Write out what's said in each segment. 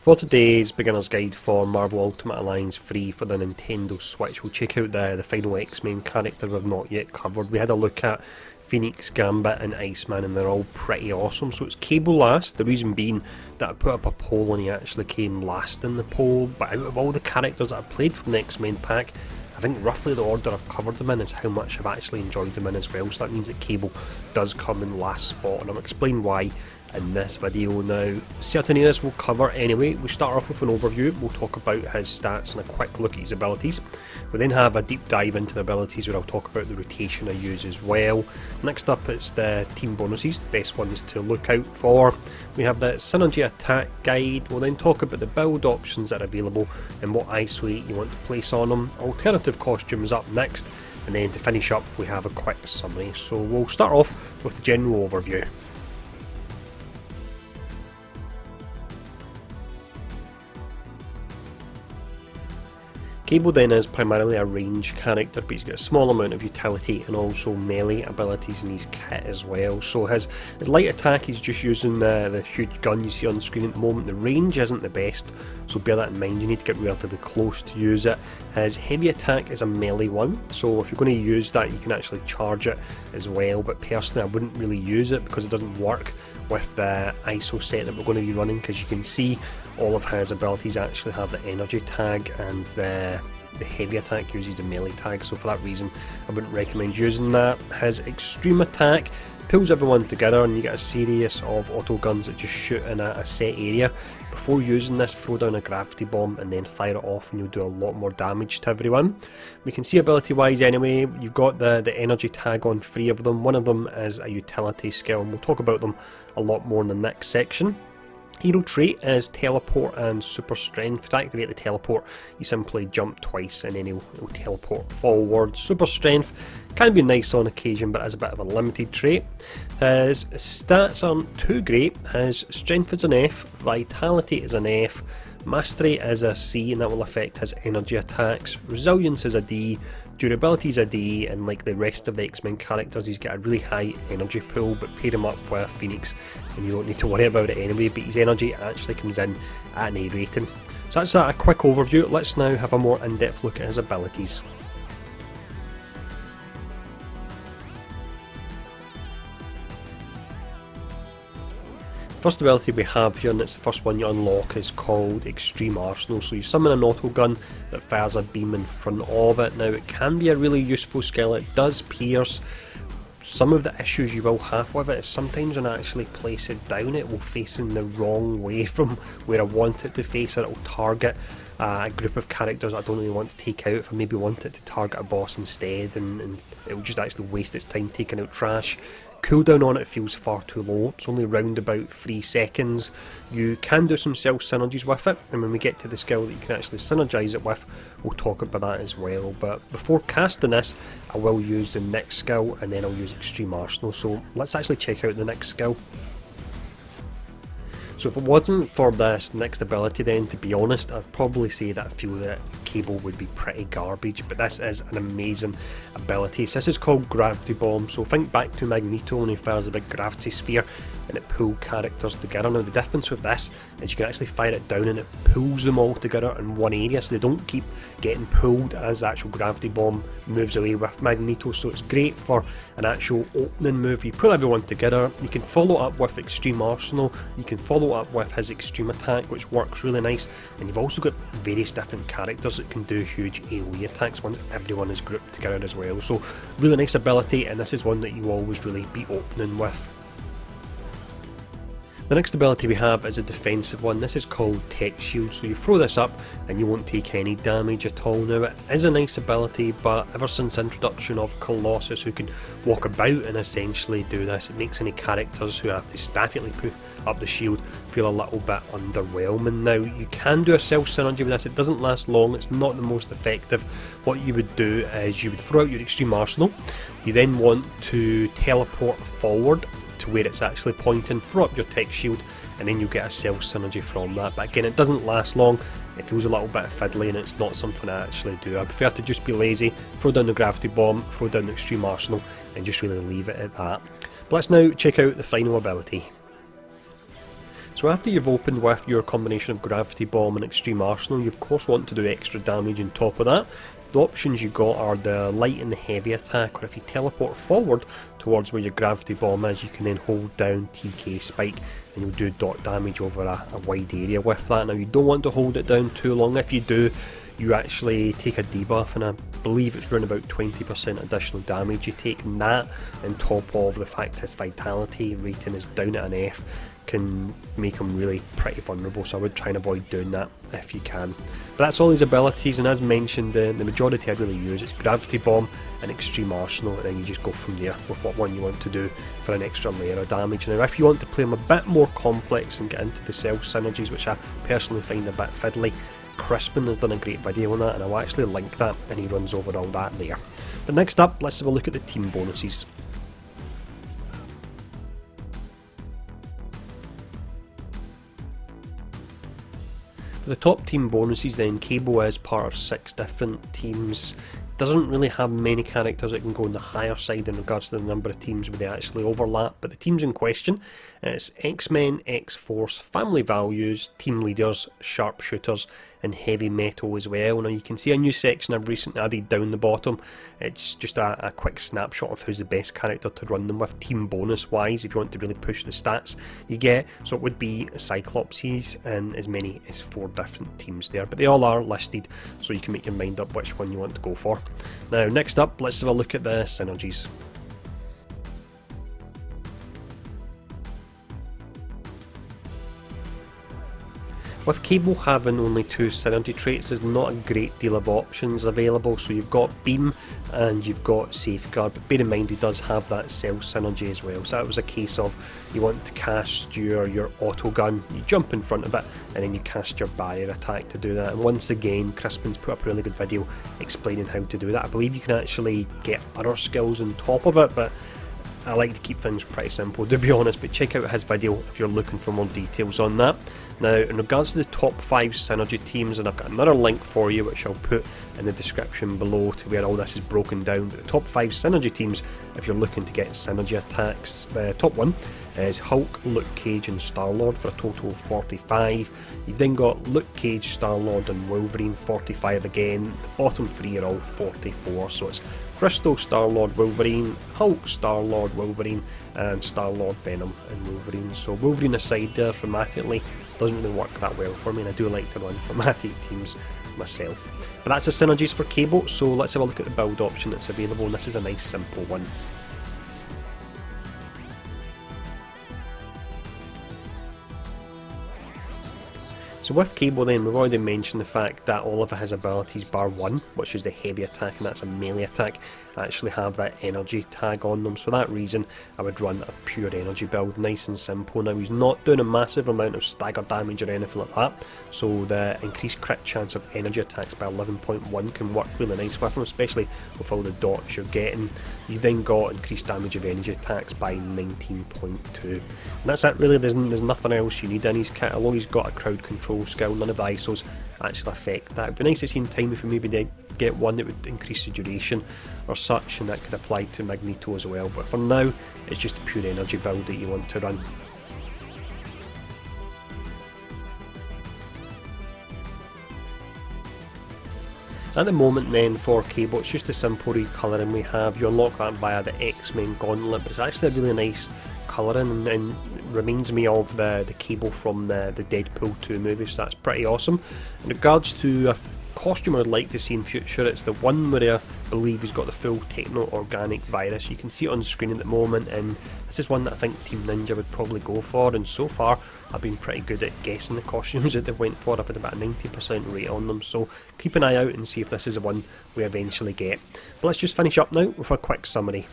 For today's beginner's guide for Marvel Ultimate Alliance free for the Nintendo Switch, we'll check out the final X-Men character we've not yet covered. We had a look at Phoenix, Gambit and Iceman and they're all pretty awesome. So it's Cable last, the reason being that I put up a poll and he actually came last in the poll, but out of all the characters that I've played from the X-Men pack, I think roughly the order I've covered them in is how much I've actually enjoyed them in as well, so that means that Cable does come in last spot, and I'll explain why in this video. Now, certain areas we'll cover anyway. We start off with an overview, we'll talk about his stats and a quick look at his abilities. We then have a deep dive into the abilities where I'll talk about the rotation I use as well. Next up is the team bonuses, the best ones to look out for. We have the Synergy attack guide, we'll then talk about the build options that are available and what ISO 8 you want to place on them. Alternative costumes up next, and then to finish up we have a quick summary. So we'll start off with the general overview. Cable then is primarily a range character, but he's got a small amount of utility and also melee abilities in his kit as well. So his light attack, he's just using the huge gun you see on the screen at the moment. The range isn't the best, so bear that in mind, you need to get relatively close to use it. His heavy attack is a melee one, so if you're going to use that you can actually charge it as well, but personally I wouldn't really use it because it doesn't work with the ISO set that we're going to be running, because you can see all of his abilities actually have the energy tag and the heavy attack uses the melee tag, so for that reason I wouldn't recommend using that. His extreme attack pulls everyone together and you get a series of auto guns that just shoot in a set area. Before using this, throw down a gravity bomb and then fire it off and you'll do a lot more damage to everyone. We can see ability wise anyway, you've got the energy tag on 3 of them. One of them is a utility skill and we'll talk about them a lot more in the next section. Hero trait is teleport and super strength. To activate the teleport you simply jump twice and then he'll teleport forward. Super strength can be nice on occasion but is a bit of a limited trait. His stats aren't too great. His strength is an F, vitality is an F, mastery is a C and that will affect his energy attacks, resilience is a D, durability is a D, and like the rest of the X-Men characters he's got a really high energy pool, but pair him up with Phoenix and you don't need to worry about it anyway, but his energy actually comes in at an A rating. So that's a quick overview. Let's now have a more in-depth look at his abilities. First ability we have here, and it's the first one you unlock, is called Extreme Arsenal. So you summon an auto gun that fires a beam in front of it. Now it can be a really useful skill, it does pierce. Some of the issues you will have with it is sometimes when I actually place it down it will face in the wrong way from where I want it to face, or it will target a group of characters I don't really want to take out. If I maybe want it to target a boss instead, and it will just actually waste its time taking out trash. Cooldown on it feels far too low, it's only round about 3 seconds. You can do some self synergies with it, and when we get to the skill that you can actually synergize it with, we'll talk about that as well. But before casting this, I will use the next skill and then I'll use Extreme Arsenal. So let's actually check out the next skill. So if it wasn't for this next ability then, to be honest, I'd probably say that I feel that Cable would be pretty garbage, but this is an amazing ability. So this is called Gravity Bomb, so think back to Magneto when he fires a big gravity sphere and it pulls characters together. Now the difference with this is you can actually fire it down and it pulls them all together in one area, so they don't keep getting pulled as the actual gravity bomb moves away with Magneto. So it's great for an actual opening move. You pull everyone together, you can follow up with Extreme Arsenal, you can follow up with his extreme attack which works really nice, and you've also got various different characters that can do huge AoE attacks once everyone is grouped together as well. So really nice ability, and this is one that you always really be opening with. The next ability we have is a defensive one. This is called Tech Shield, so you throw this up and you won't take any damage at all. Now it is a nice ability, but ever since the introduction of Colossus, who can walk about and essentially do this, it makes any characters who have to statically put up the shield feel a little bit underwhelming. Now you can do a self synergy with this, it doesn't last long, it's not the most effective. What you would do is you would throw out your Extreme Arsenal, you then want to teleport forward to where it's actually pointing, throw up your Tech Shield, and then you get a self synergy from that. But again, it doesn't last long, it feels a little bit fiddly and it's not something I actually do. I prefer to just be lazy, throw down the Gravity Bomb, throw down the Extreme Arsenal and just really leave it at that. But let's now check out the final ability. So after you've opened with your combination of Gravity Bomb and Extreme Arsenal, you of course want to do extra damage on top of that. The options you got are the light and the heavy attack, or if you teleport forward towards where your Gravity Bomb is, you can then hold down TK Spike and you'll do dot damage over a wide area with that. Now you don't want to hold it down too long. If you do, you actually take a debuff, and I believe it's around about 20% additional damage you take, and that on top of the fact his vitality rating is down at an F can make him really pretty vulnerable, so I would try and avoid doing that if you can. But that's all his abilities, and as mentioned, the majority I'd really use is Gravity Bomb and Extreme Arsenal, and then you just go from there with what one you want to do for an extra layer of damage. Now if you want to play him a bit more complex and get into the self synergies, which I personally find a bit fiddly, Crispin has done a great video on that, and I'll actually link that, and he runs over all that there. But next up, let's have a look at the team bonuses. For the top team bonuses then, Cable is part of 6 different teams. Doesn't really have many characters that can go on the higher side in regards to the number of teams where they actually overlap, but the teams in question, it's X-Men, X-Force, Family Values, Team Leaders, Sharpshooters and Heavy Metal as well. Now you can see a new section I've recently added down the bottom. It's just a quick snapshot of who's the best character to run them with team bonus wise if you want to really push the stats you get. So it would be Cyclopses and as many as 4 different teams there, but they all are listed so you can make your mind up which one you want to go for. Now next up, let's have a look at the synergies. With Cable having only 2 synergy traits, there's not a great deal of options available. So you've got Beam and you've got Safeguard, but bear in mind he does have that Cell synergy as well. So that was a case of you want to cast your auto gun, you jump in front of it and then you cast your barrier attack to do that. And once again, Crispin's put up a really good video explaining how to do that. I believe you can actually get other skills on top of it, but I like to keep things pretty simple to be honest, but check out his video if you're looking for more details on that. Now in regards to the top 5 synergy teams, and I've got another link for you which I'll put in the description below to where all this is broken down, but the top 5 synergy teams if you're looking to get synergy attacks, the top one is Hulk, Luke Cage and Star-Lord for a total of 45. You've then got Luke Cage, Star-Lord and Wolverine, 45 again. The bottom 3 are all 44, so it's Crystal, Star-Lord, Wolverine, Hulk, Star-Lord, Wolverine and Star-Lord, Venom and Wolverine. So Wolverine aside there thematically doesn't really work that well for me, and I do like to run thematic teams myself. But that's the synergies for Cable, so let's have a look at the build option that's available, and this is a nice simple one. So with Cable then, we've already mentioned the fact that all of his abilities bar 1, which is the heavy attack, and that's a melee attack, actually have that energy tag on them. So for that reason I would run a pure energy build, nice and simple. Now he's not doing a massive amount of stagger damage or anything like that, so the increased crit chance of energy attacks by 11.1 can work really nice with him, especially with all the dots you're getting. You've then got increased damage of energy attacks by 19.2, and that's it really. There's nothing else you need in his kit, although he's got a crowd control skill. None of the ISOs actually affect that. It'd be nice to see in time if we maybe did get one that would increase the duration or such, and that could apply to Magneto as well, but for now it's just a pure energy build that you want to run. At the moment then for Cable, it's just a simple recolouring we have. You unlock that via the X-Men Gauntlet, but it's actually a really nice colouring and reminds me of the Cable from the Deadpool 2 movie, so that's pretty awesome. In regards to a costume I'd like to see in future, it's the one where I believe he's got the full techno-organic virus. You can see it on screen at the moment, and this is one that I think Team Ninja would probably go for, and so far I've been pretty good at guessing the costumes that they went for. I've had about a 90% rate on them, so keep an eye out and see if this is the one we eventually get. But let's just finish up now with a quick summary.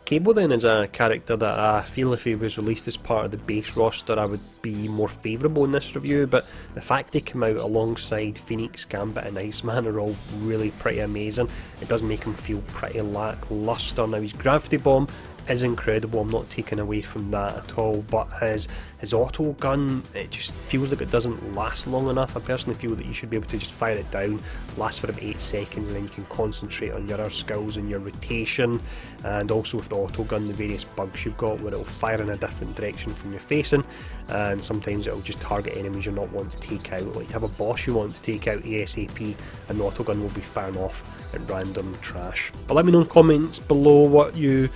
Cable then is a character that I feel if he was released as part of the base roster I would be more favourable in this review, but the fact they come out alongside Phoenix, Gambit and Iceman are all really pretty amazing. It does make him feel pretty lacklustre. Now his Gravity Bomb is incredible, I'm not taking away from that at all, but his auto gun, it just feels like it doesn't last long enough. I personally feel that you should be able to just fire it down, last for about 8 seconds, and then you can concentrate on your other skills and your rotation, and also with the auto gun, the various bugs you've got where it'll fire in a different direction from you're facing, and sometimes it'll just target enemies you're not wanting to take out. Like you have a boss you want to take out ASAP, and the auto gun will be firing off at random trash. But let me know in the comments below what you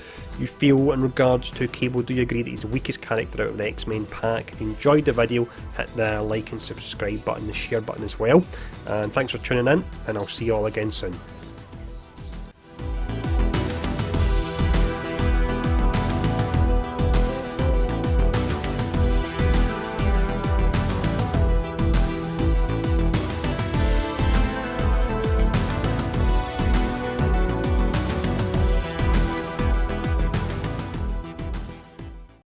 feel in regards to Cable. Do you agree that he's the weakest character out of the X-Men pack? If you enjoyed the video, hit the like and subscribe button, the share button as well, and thanks for tuning in, and I'll see you all again soon.